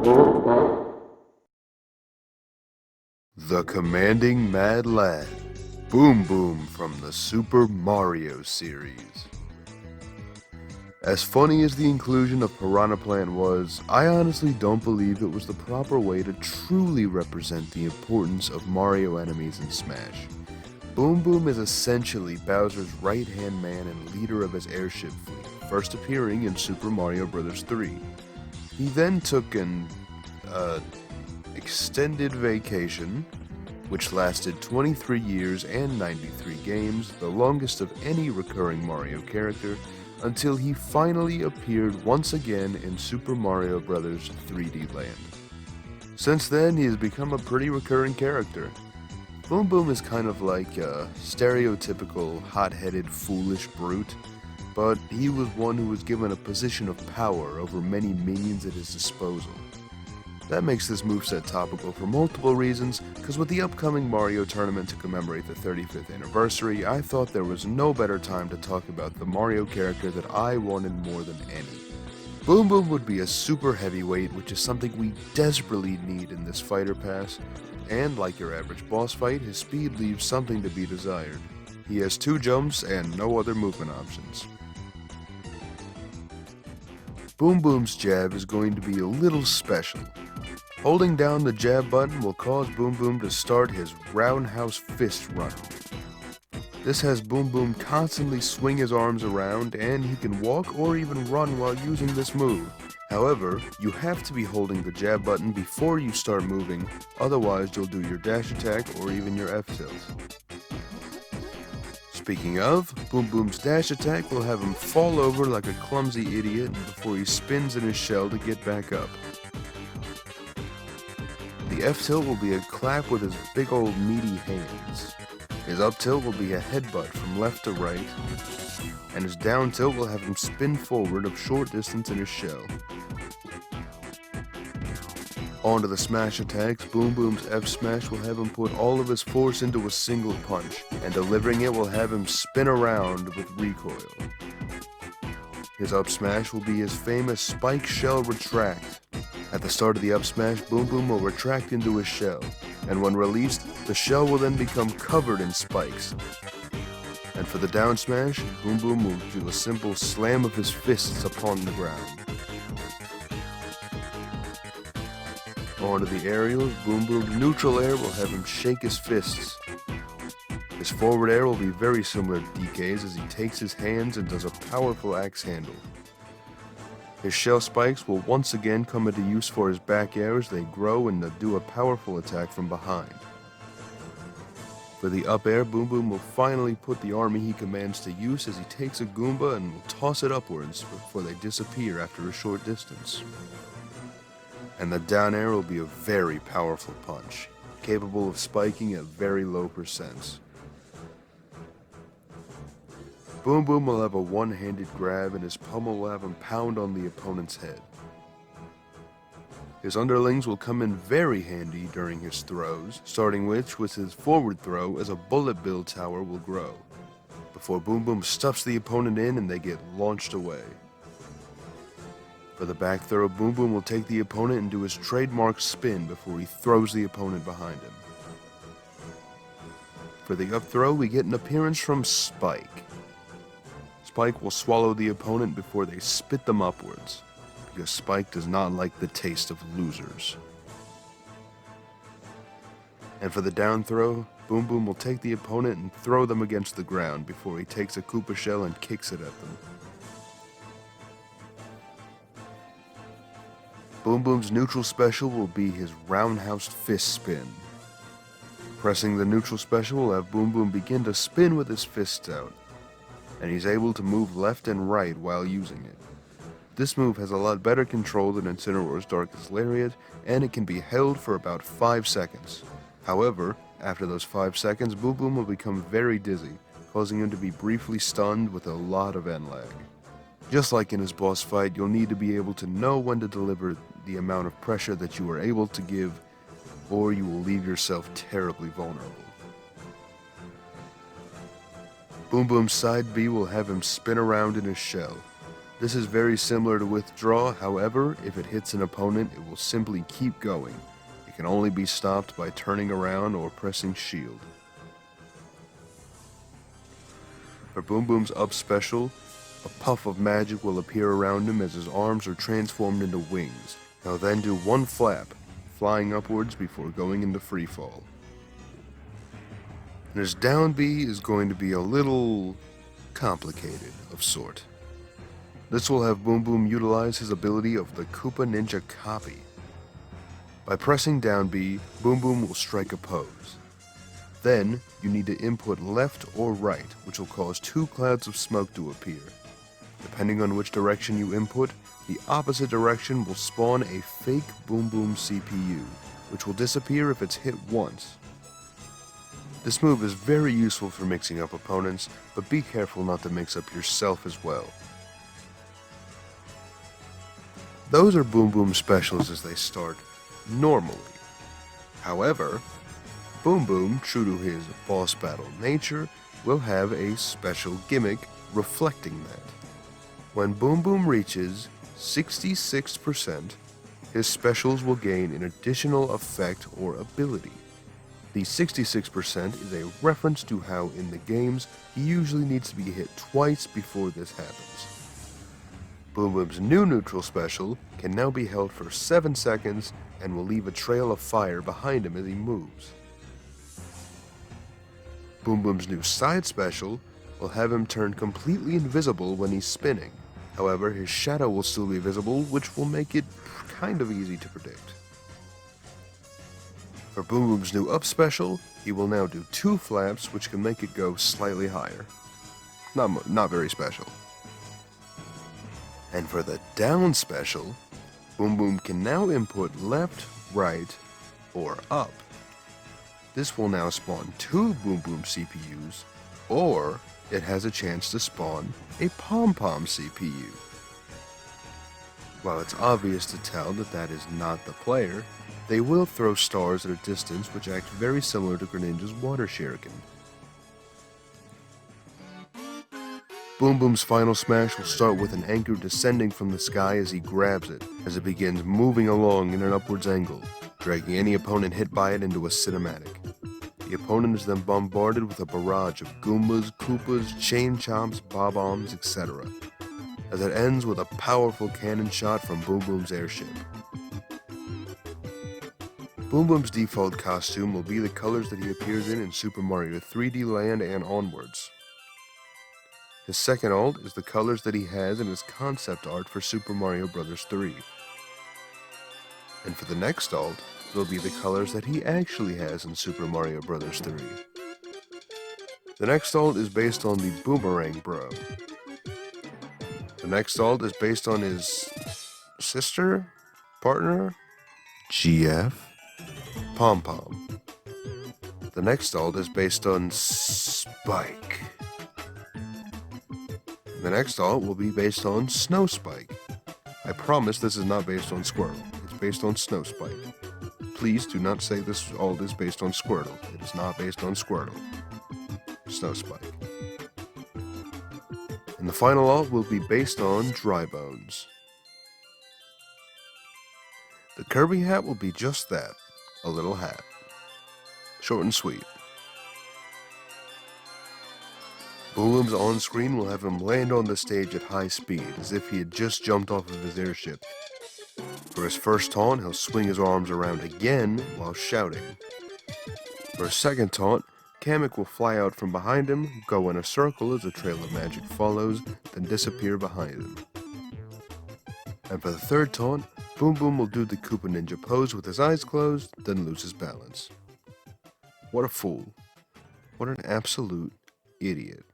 The Commanding Mad Lad, Boom Boom from the Super Mario series. As funny as the inclusion of Piranha Plant was, I honestly don't believe it was the proper way to truly represent the importance of Mario enemies in Smash. Boom Boom is essentially Bowser's right-hand man and leader of his airship fleet, first appearing in Super Mario Bros. 3. He then took an extended vacation, which lasted 23 years and 93 games, the longest of any recurring Mario character, until he finally appeared once again in Super Mario Bros. 3D Land. Since then, he has become a pretty recurring character. Boom Boom is kind of like a stereotypical hot-headed foolish brute, but he was one who was given a position of power over many minions at his disposal. That makes this moveset topical for multiple reasons, because with the upcoming Mario tournament to commemorate the 35th anniversary, I thought there was no better time to talk about the Mario character that I wanted more than any. Boom Boom would be a super heavyweight, which is something we desperately need in this fighter pass, and like your average boss fight, his speed leaves something to be desired. He has 2 jumps and no other movement options. Boom Boom's jab is going to be a little special. Holding down the jab button will cause Boom Boom to start his roundhouse fist run. This has Boom Boom constantly swing his arms around, and he can walk or even run while using this move. However, you have to be holding the jab button before you start moving, otherwise you'll do your dash attack or even your F-tilt. Speaking of, Boom Boom's dash attack will have him fall over like a clumsy idiot before he spins in his shell to get back up. The F-tilt will be a clap with his big old meaty hands. His up-tilt will be a headbutt from left to right, and his down-tilt will have him spin forward a short distance in his shell. On to the smash attacks, Boom Boom's F-smash will have him put all of his force into a single punch, and delivering it will have him spin around with recoil. His up-smash will be his famous spike shell retract. At the start of the up smash, Boom Boom will retract into his shell, and when released, the shell will then become covered in spikes. And for the down smash, Boom Boom will do a simple slam of his fists upon the ground. On to the aerials, Boom Boom's neutral air will have him shake his fists. His forward air will be very similar to DK's as he takes his hands and does a powerful axe handle. His shell spikes will once again come into use for his back air as they grow and do a powerful attack from behind. For the up air, Boom Boom will finally put the army he commands to use as he takes a Goomba and will toss it upwards before they disappear after a short distance. And the down air will be a very powerful punch, capable of spiking at very low percents. Boom Boom will have a one-handed grab and his pummel will have him pound on the opponent's head. His underlings will come in very handy during his throws, starting with his forward throw as a bullet bill tower will grow, before Boom Boom stuffs the opponent in and they get launched away. For the back throw, Boom Boom will take the opponent and do his trademark spin before he throws the opponent behind him. For the up throw, we get an appearance from Spike. Spike will swallow the opponent before they spit them upwards, because Spike does not like the taste of losers. And for the down throw, Boom Boom will take the opponent and throw them against the ground before he takes a Koopa shell and kicks it at them. Boom Boom's neutral special will be his roundhouse fist spin. Pressing the neutral special will have Boom Boom begin to spin with his fists out, and he's able to move left and right while using it. This move has a lot better control than Incineroar's Darkest Lariat, and it can be held for about 5 seconds. However, after those 5 seconds, Boom Boom will become very dizzy, causing him to be briefly stunned with a lot of end lag. Just like in his boss fight, you'll need to be able to know when to deliver the amount of pressure that you are able to give, or you will leave yourself terribly vulnerable. Boom Boom's side B will have him spin around in his shell. This is very similar to Withdraw, however, if it hits an opponent, it will simply keep going. It can only be stopped by turning around or pressing shield. For Boom Boom's up special, a puff of magic will appear around him as his arms are transformed into wings. He'll then do one flap, flying upwards before going into freefall. And his down B is going to be a little complicated of sort. This will have Boom Boom utilize his ability of the Koopa Ninja Copy. By pressing down B, Boom Boom will strike a pose. Then, you need to input left or right, which will cause two clouds of smoke to appear. Depending on which direction you input, the opposite direction will spawn a fake Boom Boom CPU, which will disappear if it's hit once. This move is very useful for mixing up opponents, but be careful not to mix up yourself as well. Those are Boom Boom specials as they start normally. However, Boom Boom, true to his boss battle nature, will have a special gimmick reflecting that. When Boom Boom reaches 66%, his specials will gain an additional effect or ability. The 66% is a reference to how in the games he usually needs to be hit twice before this happens. Boom Boom's new neutral special can now be held for 7 seconds and will leave a trail of fire behind him as he moves. Boom Boom's new side special will have him turn completely invisible when he's spinning. However, his shadow will still be visible, which will make it kind of easy to predict. For Boom Boom's new up special, he will now do 2 flaps, which can make it go slightly higher. Not very special. And for the down special, Boom Boom can now input left, right, or up. This will now spawn 2 Boom Boom CPUs, or it has a chance to spawn a Pom Pom CPU. While it's obvious to tell that that is not the player, they will throw stars at a distance which act very similar to Greninja's Water Shuriken. Boom Boom's final smash will start with an anchor descending from the sky as he grabs it, as it begins moving along in an upwards angle, dragging any opponent hit by it into a cinematic. The opponent is then bombarded with a barrage of Goombas, Koopas, Chain Chomps, Bob-ombs, etc., as it ends with a powerful cannon shot from Boom Boom's airship. Boom Boom's default costume will be the colors that he appears in Super Mario 3D Land and onwards. His second ult is the colors that he has in his concept art for Super Mario Bros. 3. And for the next ult, will be the colors that he actually has in Super Mario Bros. 3. The next ult is based on the Boomerang Bro. The next ult is based on his sister, partner, GF, Pom Pom. The next ult is based on Spike. The next ult will be based on Snow Spike. I promise this is not based on Squirtle. It's based on Snow Spike. Please do not say this ult is based on Squirtle. It is not based on Squirtle. Snow Spike. And the final ult will be based on Dry Bones. The Kirby hat will be just that, a little hat. Short and sweet. Boom Boom's on-screen will have him land on the stage at high speed, as if he had just jumped off of his airship. For his first taunt, he'll swing his arms around again while shouting. For his second taunt, Kamek will fly out from behind him, go in a circle as a trail of magic follows, then disappear behind him. And for the third taunt, Boom Boom will do the Koopa Ninja pose with his eyes closed, then lose his balance. What a fool. What an absolute idiot.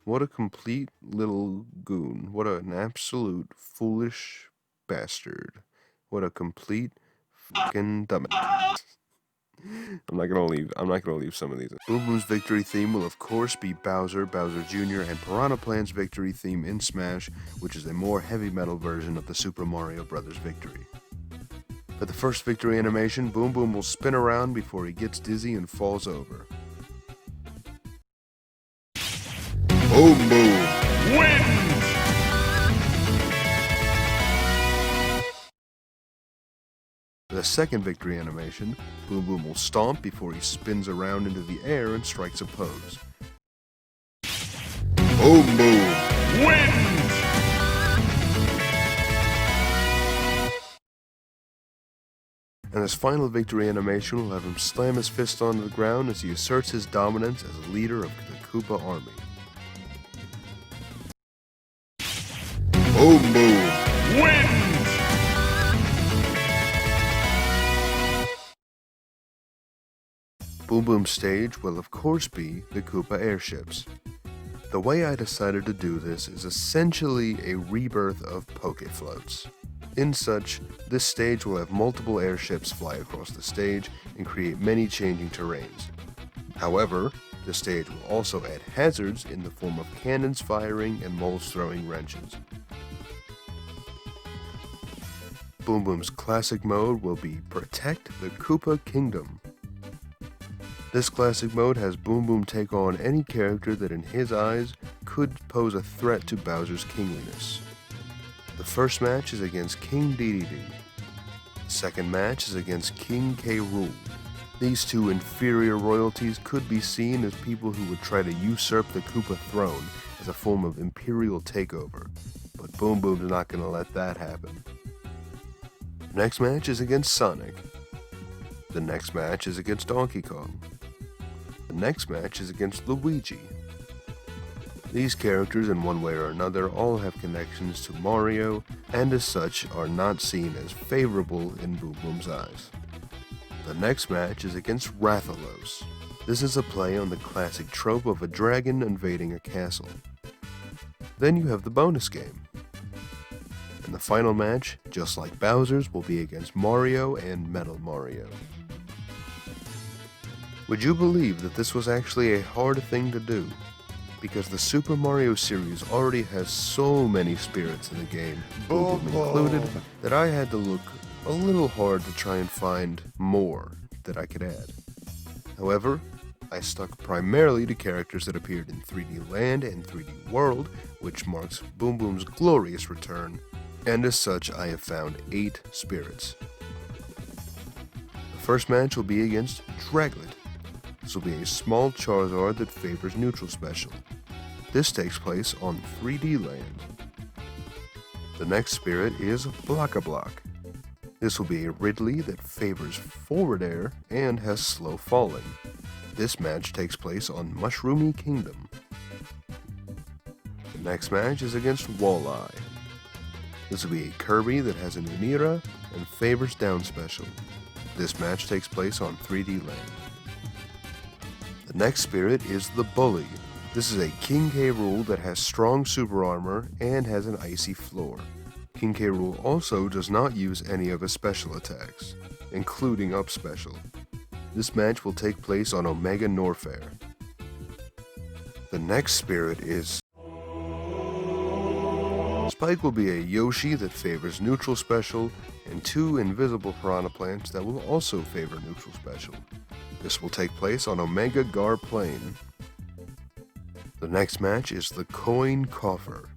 What a complete little goon. What an absolute foolish bastard. What a complete fucking dumbass. I'm not gonna leave some of these. Boom Boom's victory theme will of course be Bowser, Bowser Jr., and Piranha Plan's victory theme in Smash, which is a more heavy metal version of the Super Mario Bros. Victory. For the first victory animation, Boom Boom will spin around before he gets dizzy and falls over. Boom Boom wins! The second victory animation, Boom Boom will stomp before he spins around into the air and strikes a pose. Boom Boom wins! And his final victory animation will have him slam his fist onto the ground as he asserts his dominance as a leader of the Koopa army. Boom Boom wins! Boom Boom's stage will of course be the Koopa airships. The way I decided to do this is essentially a rebirth of Poke Floats. In such, this stage will have multiple airships fly across the stage and create many changing terrains. However, the stage will also add hazards in the form of cannons firing and moles throwing wrenches. Boom Boom's classic mode will be Protect the Koopa Kingdom. This classic mode has Boom Boom take on any character that in his eyes could pose a threat to Bowser's kingliness. The first match is against King Dedede. The second match is against King K. Rool. These two inferior royalties could be seen as people who would try to usurp the Koopa throne as a form of imperial takeover, but Boom Boom's not going to let that happen. The next match is against Sonic. The next match is against Donkey Kong. The next match is against Luigi. These characters, in one way or another, all have connections to Mario, and as such are not seen as favorable in Boom Boom's eyes. The next match is against Rathalos. This is a play on the classic trope of a dragon invading a castle. Then you have the bonus game. And the final match, just like Bowser's, will be against Mario and Metal Mario. Would you believe that this was actually a hard thing to do? Because the Super Mario series already has so many spirits in the game, Boom Boom included, that I had to look a little hard to try and find more that I could add. However, I stuck primarily to characters that appeared in 3D Land and 3D World, which marks Boom Boom's glorious return, and as such I have found 8 spirits. The first match will be against Draglet. This will be a small Charizard that favors neutral special. This takes place on 3D Land. The next spirit is Block-a-Block. This will be a Ridley that favors forward air and has slow falling. This match takes place on Mushroomy Kingdom. The next match is against Walleye. This will be a Kirby that has an Unira and favors down special. This match takes place on 3D Land. The next spirit is the Bully. This is a King K. Rool that has strong super armor and has an icy floor. King K. Rool also does not use any of his special attacks, including up special. This match will take place on Omega Norfair. The next spirit is Spike will be a Yoshi that favors neutral special and 2 invisible piranha plants that will also favor neutral special. This will take place on Omega Gar Plain. The next match is the Coin Coffer.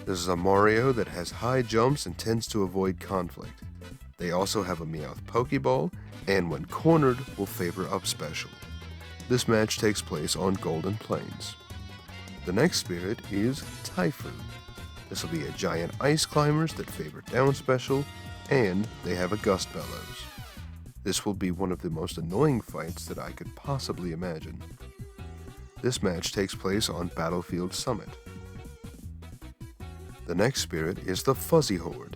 This is a Mario that has high jumps and tends to avoid conflict. They also have a Meowth Pokeball, and when cornered will favor up special. This match takes place on Golden Plains. The next spirit is Typhoon. This will be a giant ice climbers that favor down special, and they have a Gust Bellows. This will be one of the most annoying fights that I could possibly imagine. This match takes place on Battlefield Summit. The next spirit is the Fuzzy Horde.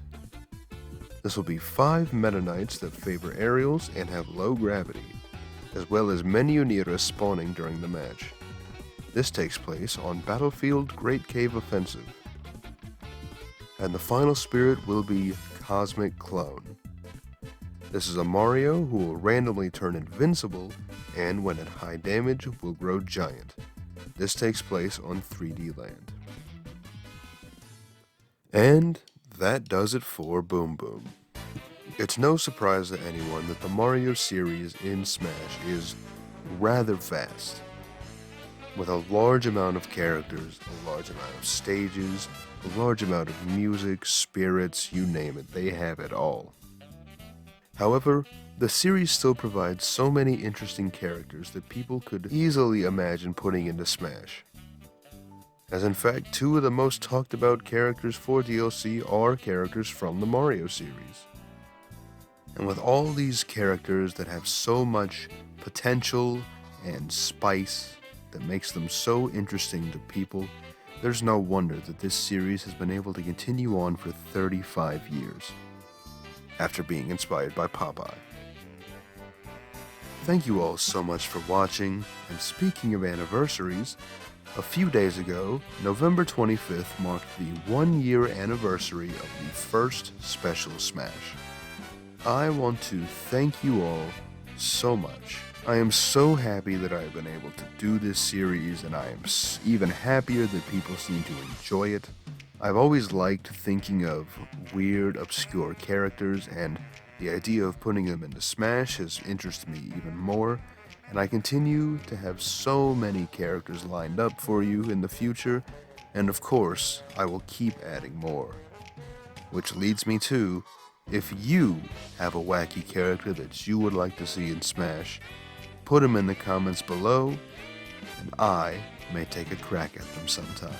This will be 5 Meta Knights that favor aerials and have low gravity, as well as many Uniras spawning during the match. This takes place on Battlefield Great Cave Offensive. And the final spirit will be Cosmic Clone. This is a Mario who will randomly turn invincible and when at high damage will grow giant. This takes place on 3D Land. And that does it for Boom Boom. It's no surprise to anyone that the Mario series in Smash is rather vast, with a large amount of characters, a large amount of stages, a large amount of music, spirits, you name it, they have it all. However, the series still provides so many interesting characters that people could easily imagine putting into Smash. As in fact, two of the most talked about characters for DLC are characters from the Mario series. And with all these characters that have so much potential and spice that makes them so interesting to people, there's no wonder that this series has been able to continue on for 35 years, after being inspired by Popeye. Thank you all so much for watching, and speaking of anniversaries, a few days ago, November 25th marked the 1-year anniversary of the first Special Smash. I want to thank you all so much. I am so happy that I have been able to do this series, and I am even happier that people seem to enjoy it. I've always liked thinking of weird, obscure characters, and the idea of putting them into Smash has interested me even more, and I continue to have so many characters lined up for you in the future, and of course, I will keep adding more. Which leads me to, if you have a wacky character that you would like to see in Smash, put them in the comments below, and I may take a crack at them sometime.